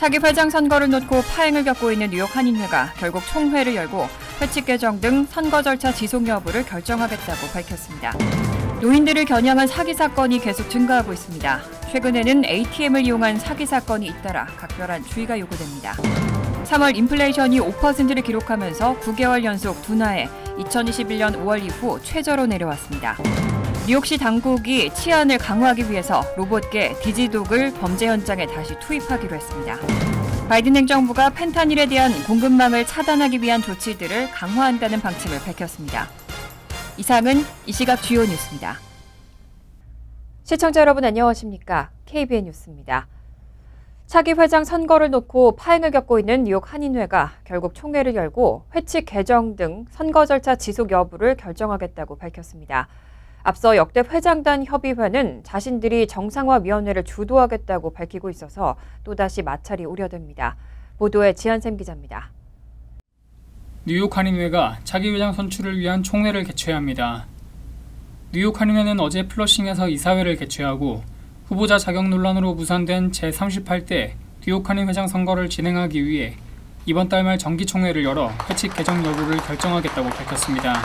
차기 회장 선거를 놓고 파행을 겪고 있는 뉴욕 한인회가 결국 총회를 열고 회칙 개정 등 선거 절차 지속 여부를 결정하겠다고 밝혔습니다. 노인들을 겨냥한 사기 사건이 계속 증가하고 있습니다. 최근에는 ATM을 이용한 사기 사건이 잇따라 각별한 주의가 요구됩니다. 3월 인플레이션이 5%를 기록하면서 9개월 연속 둔화해 2021년 5월 이후 최저로 내려왔습니다. 뉴욕시 당국이 치안을 강화하기 위해서 로봇계 디지독을 범죄 현장에 다시 투입하기로 했습니다. 바이든 행정부가 펜타닐에 대한 공급망을 차단하기 위한 조치들을 강화한다는 방침을 밝혔습니다. 이상은 이 시각 주요 뉴스입니다. 시청자 여러분 안녕하십니까? KBN 뉴스입니다. 차기 회장 선거를 놓고 파행을 겪고 있는 뉴욕 한인회가 결국 총회를 열고 회칙 개정 등 선거 절차 지속 여부를 결정하겠다고 밝혔습니다. 앞서 역대 회장단 협의회는 자신들이 정상화위원회를 주도하겠다고 밝히고 있어서 또다시 마찰이 우려됩니다. 보도에 지한샘 기자입니다. 뉴욕 한인회가 차기 회장 선출을 위한 총회를 개최합니다. 뉴욕 한인회는 어제 플러싱에서 이사회를 개최하고 후보자 자격 논란으로 무산된 제38대 뉴욕 한인회장 선거를 진행하기 위해 이번 달 말 정기총회를 열어 회칙 개정 여부를 결정하겠다고 밝혔습니다.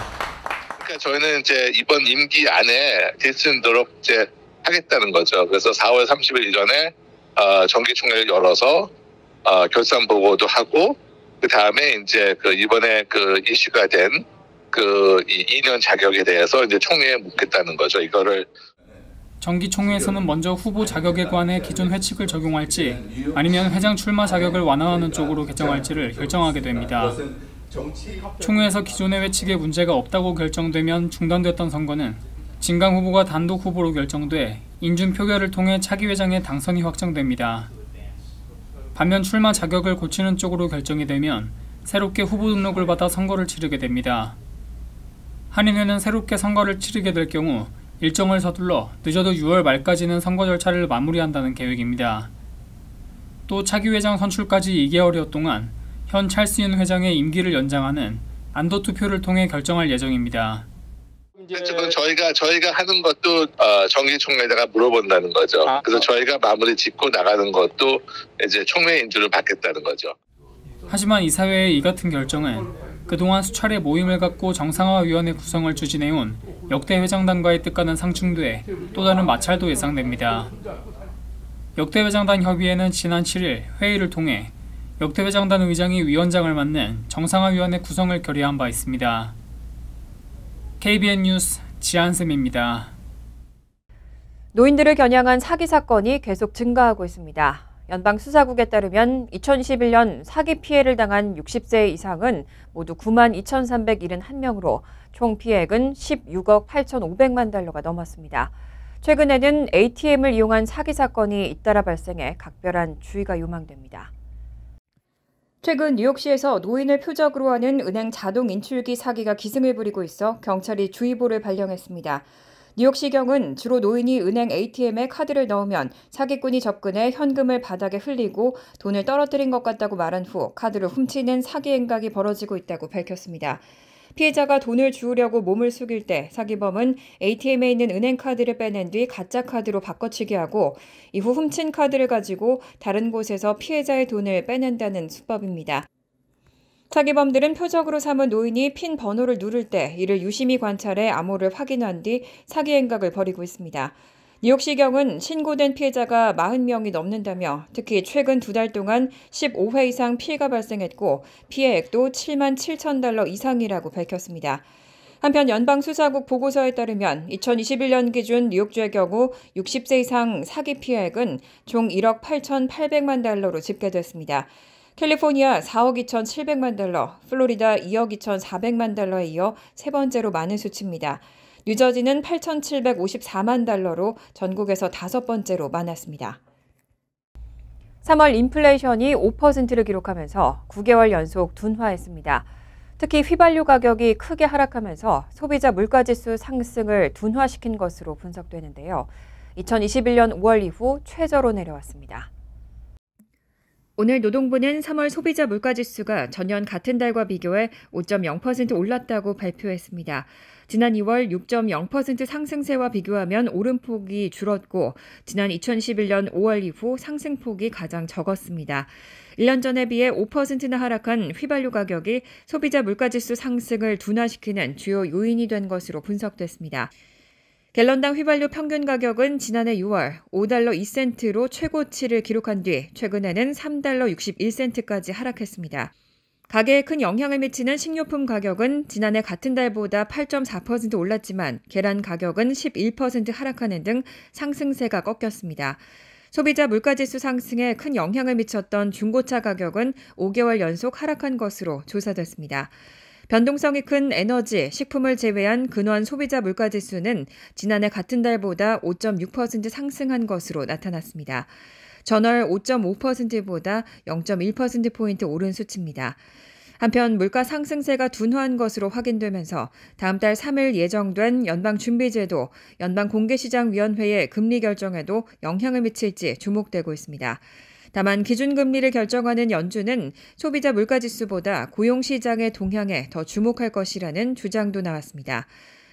그러니까 저희는 이제 이번 임기 안에 됐으도록 이제 하겠다는 거죠. 그래서 4월 30일 이전에 정기총회를 열어서 결산 보고도 하고 그 다음에 이제 이번에 이슈가 된 이 2년 자격에 대해서 이제 총회에 묻겠다는 거죠. 이거를 정기총회에서는 먼저 후보 자격에 관해 기존 회칙을 적용할지 아니면 회장 출마 자격을 완화하는 쪽으로 개정할지를 결정하게 됩니다. 총회에서 기존의 회칙에 문제가 없다고 결정되면 중단됐던 선거는 진강 후보가 단독 후보로 결정돼 인준 표결을 통해 차기 회장의 당선이 확정됩니다. 반면 출마 자격을 고치는 쪽으로 결정이 되면 새롭게 후보 등록을 받아 선거를 치르게 됩니다. 한인회는 새롭게 선거를 치르게 될 경우 일정을 서둘러 늦어도 6월 말까지는 선거 절차를 마무리한다는 계획입니다. 또 차기 회장 선출까지 2개월여 동안 현 찰스윤 회장의 임기를 연장하는 안도 투표를 통해 결정할 예정입니다. 지금 저희가 하는 것도 정기총회에다가 물어본다는 거죠. 그래서 저희가 마무리 짓고 나가는 것도 이제 총회 인준을 받겠다는 거죠. 하지만 이사회의 이 같은 결정은 그동안 수차례 모임을 갖고 정상화위원회 구성을 추진해온 역대 회장단과의 뜻과는 상충돼 또 다른 마찰도 예상됩니다. 역대 회장단 협의회는 지난 7일 회의를 통해 역대 회장단 의장이 위원장을 맡는 정상화위원회 구성을 결의한 바 있습니다. KBN 뉴스 지한샘입니다. 노인들을 겨냥한 사기 사건이 계속 증가하고 있습니다. 연방수사국에 따르면 2021년 사기 피해를 당한 60세 이상은 모두 92,371명으로 총 피해액은 16억 8,500만 달러가 넘었습니다. 최근에는 ATM을 이용한 사기 사건이 잇따라 발생해 각별한 주의가 요망됩니다. 최근 뉴욕시에서 노인을 표적으로 하는 은행 자동 인출기 사기가 기승을 부리고 있어 경찰이 주의보를 발령했습니다. 뉴욕시경은 주로 노인이 은행 ATM에 카드를 넣으면 사기꾼이 접근해 현금을 바닥에 흘리고 돈을 떨어뜨린 것 같다고 말한 후 카드를 훔치는 사기 행각이 벌어지고 있다고 밝혔습니다. 피해자가 돈을 주우려고 몸을 숙일 때 사기범은 ATM에 있는 은행 카드를 빼낸 뒤 가짜 카드로 바꿔치기 하고 이후 훔친 카드를 가지고 다른 곳에서 피해자의 돈을 빼낸다는 수법입니다. 사기범들은 표적으로 삼은 노인이 핀 번호를 누를 때 이를 유심히 관찰해 암호를 확인한 뒤 사기 행각을 벌이고 있습니다. 뉴욕시경은 신고된 피해자가 40명이 넘는다며 특히 최근 2달 동안 15회 이상 피해가 발생했고 피해액도 7만 7천 달러 이상이라고 밝혔습니다. 한편 연방수사국 보고서에 따르면 2021년 기준 뉴욕주의 경우 60세 이상 사기 피해액은 총 1억 8,800만 달러로 집계됐습니다. 캘리포니아 4억 2,700만 달러, 플로리다 2억 2,400만 달러에 이어 세 번째로 많은 수치입니다. 뉴저지는 8,754만 달러로 전국에서 5번째로 많았습니다. 3월 인플레이션이 5%를 기록하면서 9개월 연속 둔화했습니다. 특히 휘발유 가격이 크게 하락하면서 소비자 물가지수 상승을 둔화시킨 것으로 분석되는데요. 2021년 5월 이후 최저로 내려왔습니다. 오늘 노동부는 3월 소비자 물가지수가 전년 같은 달과 비교해 5.0% 올랐다고 발표했습니다. 지난 2월 6.0% 상승세와 비교하면 오름폭이 줄었고 지난 2011년 5월 이후 상승폭이 가장 적었습니다. 1년 전에 비해 5%나 하락한 휘발유 가격이 소비자 물가지수 상승을 둔화시키는 주요 요인이 된 것으로 분석됐습니다. 갤런당 휘발유 평균 가격은 지난해 6월 5달러 2센트로 최고치를 기록한 뒤 최근에는 3달러 61센트까지 하락했습니다. 가계에 큰 영향을 미치는 식료품 가격은 지난해 같은 달보다 8.4% 올랐지만 계란 가격은 11% 하락하는 등 상승세가 꺾였습니다. 소비자 물가지수 상승에 큰 영향을 미쳤던 중고차 가격은 5개월 연속 하락한 것으로 조사됐습니다. 변동성이 큰 에너지, 식품을 제외한 근원 소비자 물가지수는 지난해 같은 달보다 5.6% 상승한 것으로 나타났습니다. 전월 5.5%보다 0.1%포인트 오른 수치입니다. 한편 물가 상승세가 둔화한 것으로 확인되면서 다음 달 3일 예정된 연방준비제도, 연방공개시장위원회의 금리 결정에도 영향을 미칠지 주목되고 있습니다. 다만 기준금리를 결정하는 연준은 소비자 물가지수보다 고용시장의 동향에 더 주목할 것이라는 주장도 나왔습니다.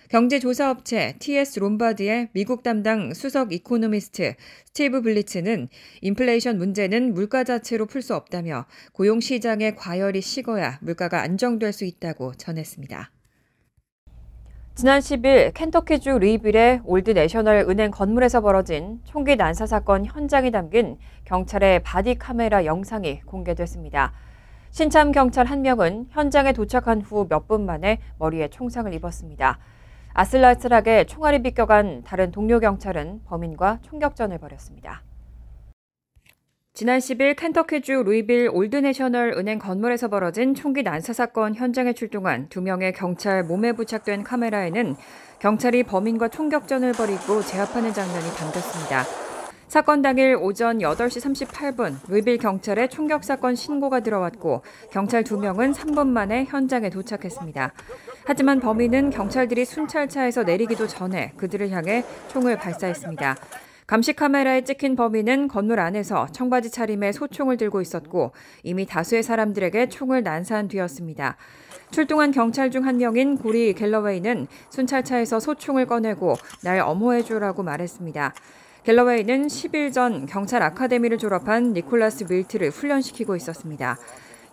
경제조사업체 TS 롬바드의 미국 담당 수석 이코노미스트 스티브 블리츠는 인플레이션 문제는 물가 자체로 풀 수 없다며 고용시장의 과열이 식어야 물가가 안정될 수 있다고 전했습니다. 지난 10일 켄터키주 루이빌의 올드 내셔널 은행 건물에서 벌어진 총기 난사 사건 현장이 담긴 경찰의 바디 카메라 영상이 공개됐습니다. 신참 경찰 한 명은 현장에 도착한 후 몇 분 만에 머리에 총상을 입었습니다. 아슬아슬하게 총알이 비껴간 다른 동료 경찰은 범인과 총격전을 벌였습니다. 지난 10일 켄터키주 루이빌 올드내셔널 은행 건물에서 벌어진 총기 난사 사건 현장에 출동한 2명의 경찰 몸에 부착된 카메라에는 경찰이 범인과 총격전을 벌이고 제압하는 장면이 담겼습니다. 사건 당일 오전 8시 38분 루이빌 경찰에 총격 사건 신고가 들어왔고 경찰 2명은 3분 만에 현장에 도착했습니다. 하지만 범인은 경찰들이 순찰차에서 내리기도 전에 그들을 향해 총을 발사했습니다. 감시 카메라에 찍힌 범인은 건물 안에서 청바지 차림에 소총을 들고 있었고 이미 다수의 사람들에게 총을 난사한 뒤였습니다. 출동한 경찰 중 한 명인 고리 갤러웨이는 순찰차에서 소총을 꺼내고 날 엄호해줘라고 말했습니다. 갤러웨이는 10일 전 경찰 아카데미를 졸업한 니콜라스 밀트를 훈련시키고 있었습니다.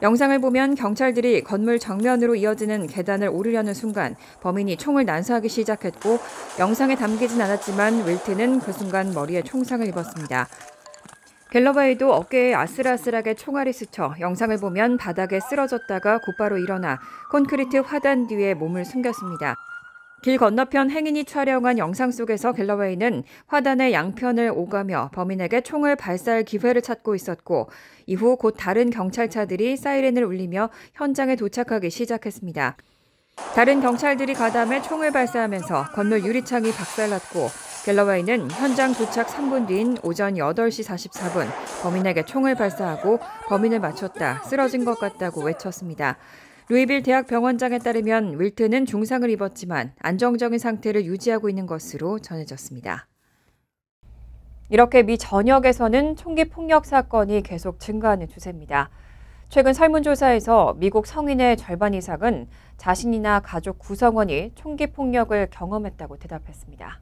영상을 보면 경찰들이 건물 정면으로 이어지는 계단을 오르려는 순간 범인이 총을 난사하기 시작했고 영상에 담기진 않았지만 윌트는 그 순간 머리에 총상을 입었습니다. 갤러웨이도 어깨에 아슬아슬하게 총알이 스쳐 영상을 보면 바닥에 쓰러졌다가 곧바로 일어나 콘크리트 화단 뒤에 몸을 숨겼습니다. 길 건너편 행인이 촬영한 영상 속에서 갤러웨이는 화단의 양편을 오가며 범인에게 총을 발사할 기회를 찾고 있었고 이후 곧 다른 경찰차들이 사이렌을 울리며 현장에 도착하기 시작했습니다. 다른 경찰들이 가담해 총을 발사하면서 건물 유리창이 박살났고 갤러웨이는 현장 도착 3분 뒤인 오전 8시 44분 범인에게 총을 발사하고 범인을 맞췄다, 쓰러진 것 같다고 외쳤습니다. 루이빌 대학병원장에 따르면 윌트는 중상을 입었지만 안정적인 상태를 유지하고 있는 것으로 전해졌습니다. 이렇게 미 전역에서는 총기 폭력 사건이 계속 증가하는 추세입니다. 최근 설문조사에서 미국 성인의 절반 이상은 자신이나 가족 구성원이 총기 폭력을 경험했다고 대답했습니다.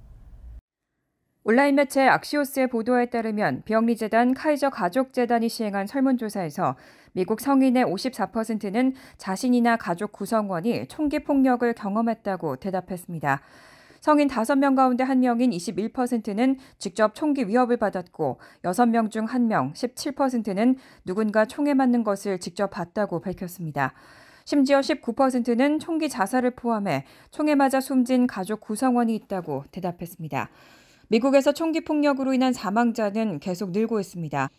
온라인 매체 악시오스의 보도에 따르면 비영리재단 카이저 가족재단이 시행한 설문조사에서 미국 성인의 54%는 자신이나 가족 구성원이 총기 폭력을 경험했다고 대답했습니다. 성인 5명 가운데 1명인 21%는 직접 총기 위협을 받았고 6명 중 1명, 17%는 누군가 총에 맞는 것을 직접 봤다고 밝혔습니다. 심지어 19%는 총기 자살을 포함해 총에 맞아 숨진 가족 구성원이 있다고 대답했습니다. 미국에서 총기 폭력으로 인한 사망자는 계속 늘고 있습니다.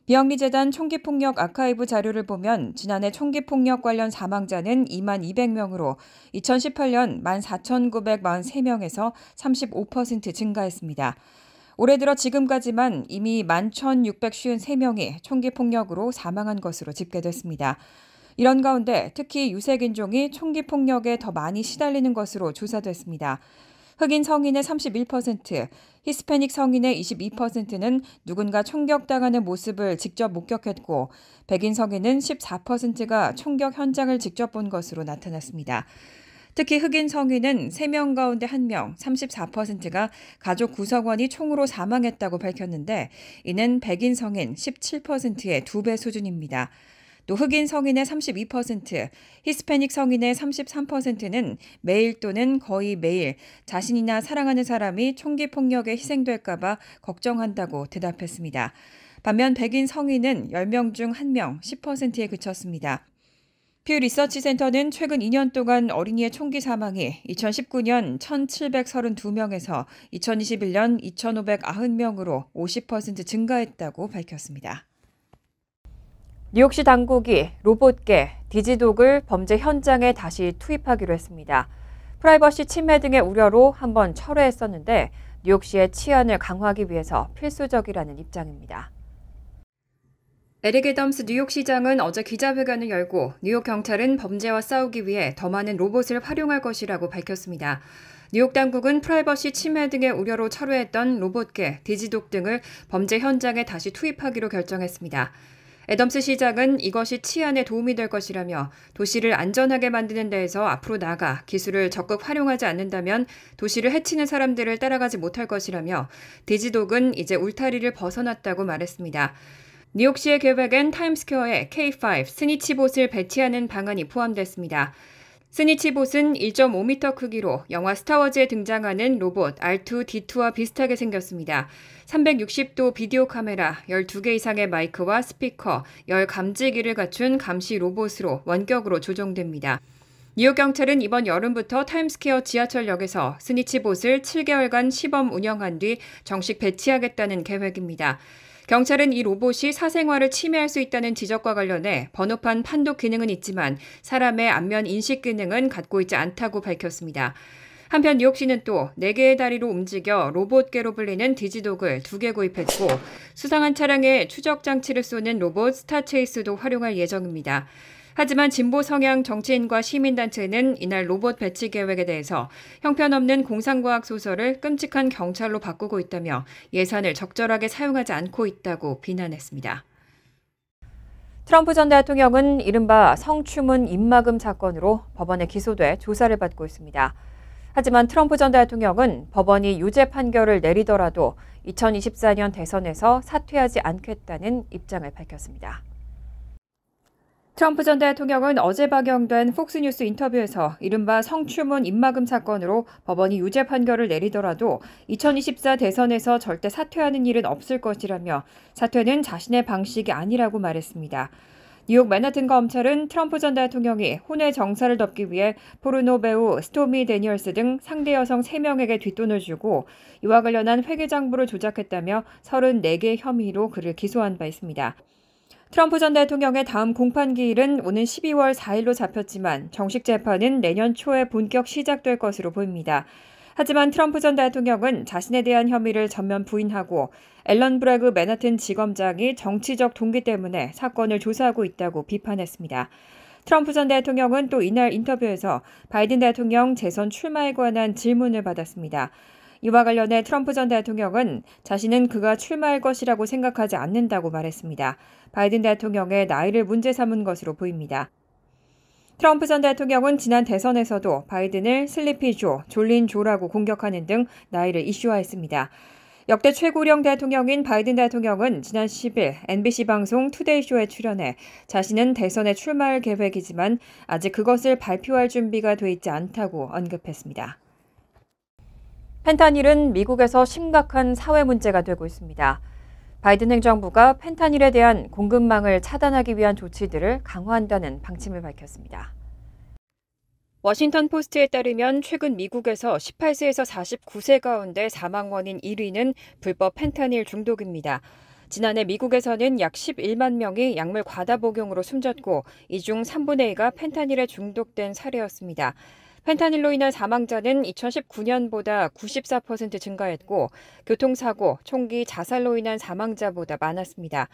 비영리재단 총기폭력 아카이브 자료를 보면 지난해 총기폭력 관련 사망자는 2만 200명으로 2018년 14,943명에서 35% 증가했습니다. 올해 들어 지금까지만 이미 11,653명이 총기폭력으로 사망한 것으로 집계됐습니다. 이런 가운데 특히 유색인종이 총기폭력에 더 많이 시달리는 것으로 조사됐습니다. 흑인 성인의 31%, 히스패닉 성인의 22%는 누군가 총격당하는 모습을 직접 목격했고 백인 성인은 14%가 총격 현장을 직접 본 것으로 나타났습니다. 특히 흑인 성인은 3명 가운데 1명, 34%가 가족 구성원이 총으로 사망했다고 밝혔는데 이는 백인 성인 17%의 2배 수준입니다. 또 흑인 성인의 32%, 히스패닉 성인의 33%는 매일 또는 거의 매일 자신이나 사랑하는 사람이 총기 폭력에 희생될까 봐 걱정한다고 대답했습니다. 반면 백인 성인은 10명 중 1명, 10%에 그쳤습니다. 퓨 리서치 센터는 최근 2년 동안 어린이의 총기 사망이 2019년 1,732명에서 2021년 2,590명으로 50% 증가했다고 밝혔습니다. 뉴욕시 당국이 로봇개, 디지독을 범죄 현장에 다시 투입하기로 했습니다. 프라이버시 침해 등의 우려로 한번 철회했었는데 뉴욕시의 치안을 강화하기 위해서 필수적이라는 입장입니다. 에릭 애덤스 뉴욕시장은 어제 기자회견을 열고 뉴욕 경찰은 범죄와 싸우기 위해 더 많은 로봇을 활용할 것이라고 밝혔습니다. 뉴욕 당국은 프라이버시 침해 등의 우려로 철회했던 로봇개, 디지독 등을 범죄 현장에 다시 투입하기로 결정했습니다. 애덤스 시장은 이것이 치안에 도움이 될 것이라며 도시를 안전하게 만드는 데에서 앞으로 나아가 기술을 적극 활용하지 않는다면 도시를 해치는 사람들을 따라가지 못할 것이라며 디지독은 이제 울타리를 벗어났다고 말했습니다. 뉴욕시의 계획엔 타임스퀘어에 K5 스니치봇을 배치하는 방안이 포함됐습니다. 스니치봇은 1.5m 크기로 영화 스타워즈에 등장하는 로봇 R2-D2와 비슷하게 생겼습니다. 360도 비디오 카메라, 12개 이상의 마이크와 스피커, 열 감지기를 갖춘 감시 로봇으로 원격으로 조종됩니다. 뉴욕 경찰은 이번 여름부터 타임스퀘어 지하철역에서 스니치봇을 7개월간 시범 운영한 뒤 정식 배치하겠다는 계획입니다. 경찰은 이 로봇이 사생활을 침해할 수 있다는 지적과 관련해 번호판 판독 기능은 있지만 사람의 안면 인식 기능은 갖고 있지 않다고 밝혔습니다. 한편 뉴욕시는 또 4개의 다리로 움직여 로봇개로 불리는 디지독을 2개 구입했고 수상한 차량에 추적 장치를 쏘는 로봇 스타체이스도 활용할 예정입니다. 하지만 진보 성향 정치인과 시민단체는 이날 로봇 배치 계획에 대해서 형편없는 공상과학 소설을 끔찍한 경찰로 바꾸고 있다며 예산을 적절하게 사용하지 않고 있다고 비난했습니다. 트럼프 전 대통령은 이른바 성추문 입막음 사건으로 법원에 기소돼 조사를 받고 있습니다. 하지만 트럼프 전 대통령은 법원이 유죄 판결을 내리더라도 2024년 대선에서 사퇴하지 않겠다는 입장을 밝혔습니다. 트럼프 전 대통령은 어제 방영된 폭스뉴스 인터뷰에서 이른바 성추문 입막음 사건으로 법원이 유죄 판결을 내리더라도 2024 대선에서 절대 사퇴하는 일은 없을 것이라며 사퇴는 자신의 방식이 아니라고 말했습니다. 뉴욕 맨하튼 검찰은 트럼프 전 대통령이 혼외 정사를 덮기 위해 포르노 배우 스토미 데니얼스 등 상대 여성 3명에게 뒷돈을 주고 이와 관련한 회계장부를 조작했다며 34개 혐의로 그를 기소한 바 있습니다. 트럼프 전 대통령의 다음 공판기일은 오는 12월 4일로 잡혔지만 정식 재판은 내년 초에 본격 시작될 것으로 보입니다. 하지만 트럼프 전 대통령은 자신에 대한 혐의를 전면 부인하고 앨런 브래그 맨하튼 지검장이 정치적 동기 때문에 사건을 조사하고 있다고 비판했습니다. 트럼프 전 대통령은 또 이날 인터뷰에서 바이든 대통령 재선 출마에 관한 질문을 받았습니다. 이와 관련해 트럼프 전 대통령은 자신은 그가 출마할 것이라고 생각하지 않는다고 말했습니다. 바이든 대통령의 나이를 문제 삼은 것으로 보입니다. 트럼프 전 대통령은 지난 대선에서도 바이든을 슬리피 조, 졸린 조라고 공격하는 등 나이를 이슈화했습니다. 역대 최고령 대통령인 바이든 대통령은 지난 10일 NBC 방송 투데이쇼에 출연해 자신은 대선에 출마할 계획이지만 아직 그것을 발표할 준비가 돼 있지 않다고 언급했습니다. 펜타닐은 미국에서 심각한 사회 문제가 되고 있습니다. 바이든 행정부가 펜타닐에 대한 공급망을 차단하기 위한 조치들을 강화한다는 방침을 밝혔습니다. 워싱턴 포스트에 따르면 최근 미국에서 18세에서 49세 가운데 사망 원인 1위는 불법 펜타닐 중독입니다. 지난해 미국에서는 약 11만 명이 약물 과다 복용으로 숨졌고 이 중 3분의 2가 펜타닐에 중독된 사례였습니다. 펜타닐로 인한 사망자는 2019년보다 94% 증가했고 교통사고, 총기, 자살로 인한 사망자보다 많았습니다.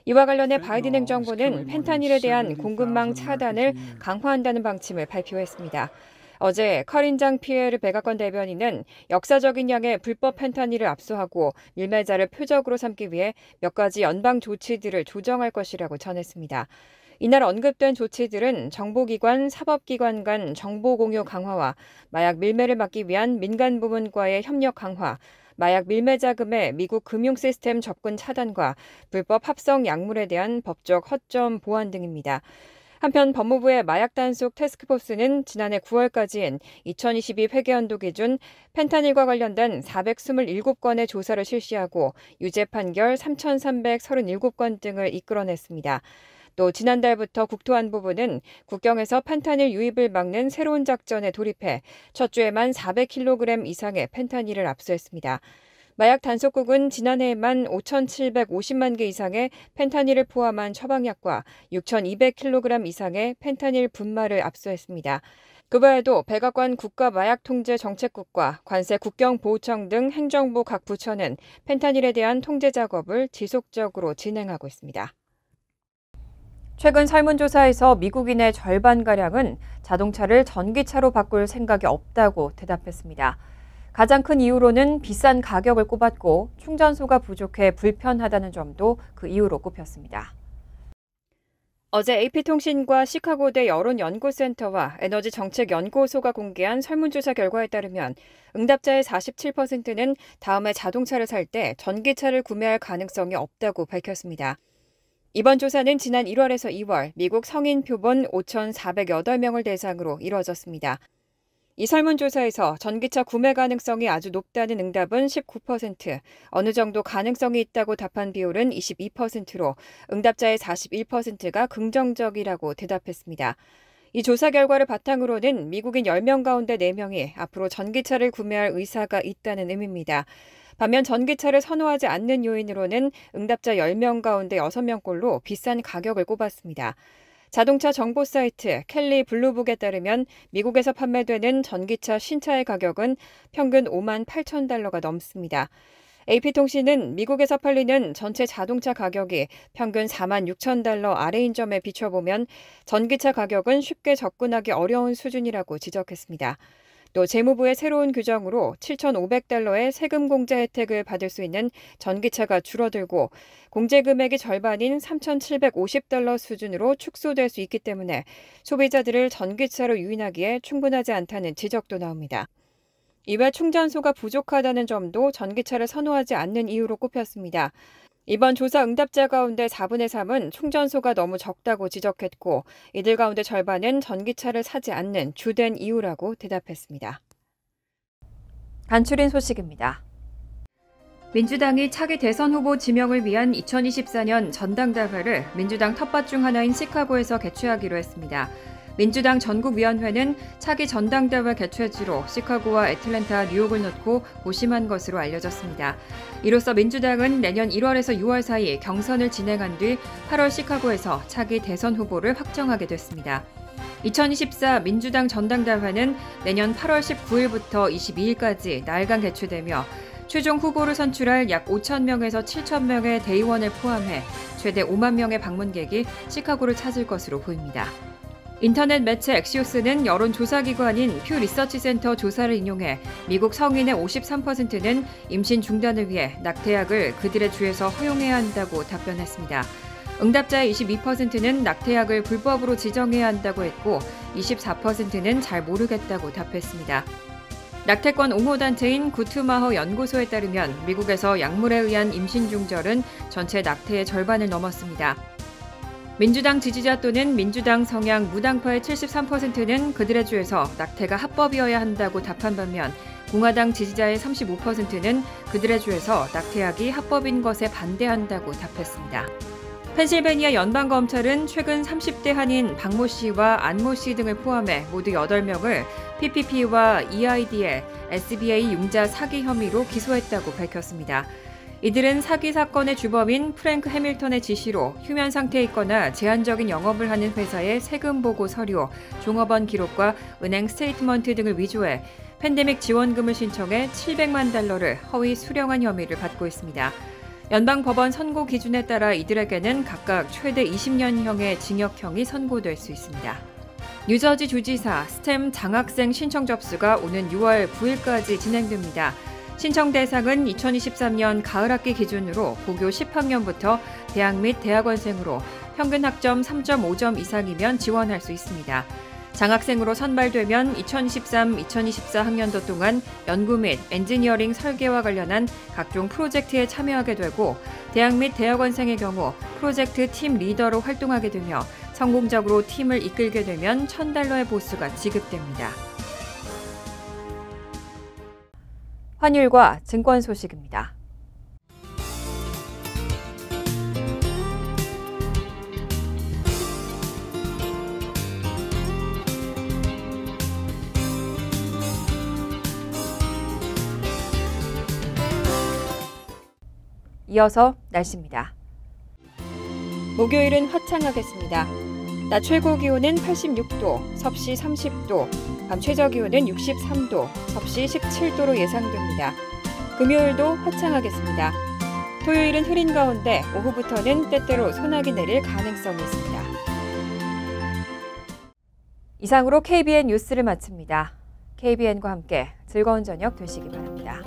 이와 관련해 바이든 행정부는 펜타닐에 대한 공급망 차단을 강화한다는 방침을 발표했습니다. 어제 커린장 피에르 백악관 대변인은 역사적인 양의 불법 펜타닐을 압수하고 밀매자를 표적으로 삼기 위해 몇 가지 연방 조치들을 조정할 것이라고 전했습니다. 이날 언급된 조치들은 정보기관, 사법기관 간 정보 공유 강화와 마약 밀매를 막기 위한 민간 부문과의 협력 강화, 마약 밀매 자금의 미국 금융 시스템 접근 차단과 불법 합성 약물에 대한 법적 허점 보완 등입니다. 한편 법무부의 마약 단속 태스크포스는 지난해 9월까지인 2022 회계연도 기준 펜타닐과 관련된 427건의 조사를 실시하고 유죄 판결 3,337건 등을 이끌어냈습니다. 또 지난달부터 국토안보부는 국경에서 펜타닐 유입을 막는 새로운 작전에 돌입해 첫 주에만 400kg 이상의 펜타닐을 압수했습니다. 마약 단속국은 지난해에만 5,750만 개 이상의 펜타닐을 포함한 처방약과 6,200kg 이상의 펜타닐 분말을 압수했습니다. 그 외에도 백악관 국가마약통제정책국과 관세국경보호청 등 행정부 각 부처는 펜타닐에 대한 통제 작업을 지속적으로 진행하고 있습니다. 최근 설문조사에서 미국인의 절반가량은 자동차를 전기차로 바꿀 생각이 없다고 대답했습니다. 가장 큰 이유로는 비싼 가격을 꼽았고 충전소가 부족해 불편하다는 점도 그 이유로 꼽혔습니다. 어제 AP통신과 시카고대 여론연구센터와 에너지정책연구소가 공개한 설문조사 결과에 따르면 응답자의 47%는 다음에 자동차를 살 때 전기차를 구매할 가능성이 없다고 밝혔습니다. 이번 조사는 지난 1월에서 2월 미국 성인 표본 5,408명을 대상으로 이뤄졌습니다. 이 설문조사에서 전기차 구매 가능성이 아주 높다는 응답은 19%, 어느 정도 가능성이 있다고 답한 비율은 22%로 응답자의 41%가 긍정적이라고 대답했습니다. 이 조사 결과를 바탕으로는 미국인 10명 가운데 4명이 앞으로 전기차를 구매할 의사가 있다는 의미입니다. 반면 전기차를 선호하지 않는 요인으로는 응답자 10명 가운데 6명꼴로 비싼 가격을 꼽았습니다. 자동차 정보 사이트 켈리 블루북에 따르면 미국에서 판매되는 전기차 신차의 가격은 평균 5만 8천 달러가 넘습니다. AP통신은 미국에서 팔리는 전체 자동차 가격이 평균 4만 6천 달러 아래인 점에 비춰보면 전기차 가격은 쉽게 접근하기 어려운 수준이라고 지적했습니다. 또 재무부의 새로운 규정으로 7,500달러의 세금 공제 혜택을 받을 수 있는 전기차가 줄어들고 공제 금액이 절반인 3,750달러 수준으로 축소될 수 있기 때문에 소비자들을 전기차로 유인하기에 충분하지 않다는 지적도 나옵니다. 이외 충전소가 부족하다는 점도 전기차를 선호하지 않는 이유로 꼽혔습니다. 이번 조사 응답자 가운데 4분의 3은 충전소가 너무 적다고 지적했고 이들 가운데 절반은 전기차를 사지 않는 주된 이유라고 대답했습니다. 간추린 소식입니다. 민주당이 차기 대선 후보 지명을 위한 2024년 전당대회를 민주당 텃밭 중 하나인 시카고에서 개최하기로 했습니다. 민주당 전국위원회는 차기 전당대회 개최지로 시카고와 애틀랜타, 뉴욕을 넣고 고심한 것으로 알려졌습니다. 이로써 민주당은 내년 1월에서 6월 사이 경선을 진행한 뒤 8월 시카고에서 차기 대선 후보를 확정하게 됐습니다. 2024 민주당 전당대회는 내년 8월 19일부터 22일까지 나흘간 개최되며 최종 후보를 선출할 약 5,000명에서 7,000명의 대의원을 포함해 최대 5만 명의 방문객이 시카고를 찾을 것으로 보입니다. 인터넷 매체 엑시오스는 여론조사기관인 퓨 리서치 센터 조사를 인용해 미국 성인의 53%는 임신 중단을 위해 낙태약을 그들의 주에서 허용해야 한다고 답변했습니다. 응답자의 22%는 낙태약을 불법으로 지정해야 한다고 했고 24%는 잘 모르겠다고 답했습니다. 낙태권 옹호단체인 구투마허 연구소에 따르면 미국에서 약물에 의한 임신 중절은 전체 낙태의 절반을 넘었습니다. 민주당 지지자 또는 민주당 성향 무당파의 73%는 그들의 주에서 낙태가 합법이어야 한다고 답한 반면 공화당 지지자의 35%는 그들의 주에서 낙태약이 합법인 것에 반대한다고 답했습니다. 펜실베니아 연방검찰은 최근 30대 한인 박모 씨와 안모 씨 등을 포함해 모두 8명을 PPP와 EIDL, SBA 융자 사기 혐의로 기소했다고 밝혔습니다. 이들은 사기 사건의 주범인 프랭크 해밀턴의 지시로 휴면 상태에 있거나 제한적인 영업을 하는 회사의 세금 보고 서류, 종업원 기록과 은행 스테이트먼트 등을 위조해 팬데믹 지원금을 신청해 700만 달러를 허위 수령한 혐의를 받고 있습니다. 연방법원 선고 기준에 따라 이들에게는 각각 최대 20년형의 징역형이 선고될 수 있습니다. 뉴저지 주지사 스템 장학생 신청 접수가 오는 6월 9일까지 진행됩니다. 신청 대상은 2023년 가을학기 기준으로 고교 10학년부터 대학 및 대학원생으로 평균 학점 3.5점 이상이면 지원할 수 있습니다. 장학생으로 선발되면 2013-2024 학년도 동안 연구 및 엔지니어링 설계와 관련한 각종 프로젝트에 참여하게 되고 대학 및 대학원생의 경우 프로젝트 팀 리더로 활동하게 되며 성공적으로 팀을 이끌게 되면 $1,000의 보수가 지급됩니다. 환율과 증권 소식입니다. 이어서 날씨입니다. 목요일은 화창하겠습니다. 낮 최고 기온은 86도, 섭씨 30도, 밤 최저 기온은 63도, 섭씨 17도로 예상됩니다. 금요일도 화창하겠습니다. 토요일은 흐린 가운데 오후부터는 때때로 소나기 내릴 가능성이 있습니다. 이상으로 KBN 뉴스를 마칩니다. KBN과 함께 즐거운 저녁 되시기 바랍니다.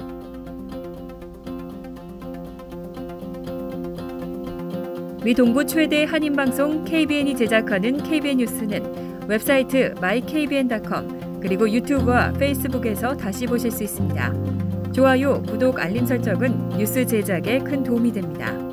미 동부 최대 한인방송 KBN이 제작하는 KBN 뉴스는 웹사이트 mykbn.com 그리고 유튜브와 페이스북에서 다시 보실 수 있습니다. 좋아요, 구독, 알림 설정은 뉴스 제작에 큰 도움이 됩니다.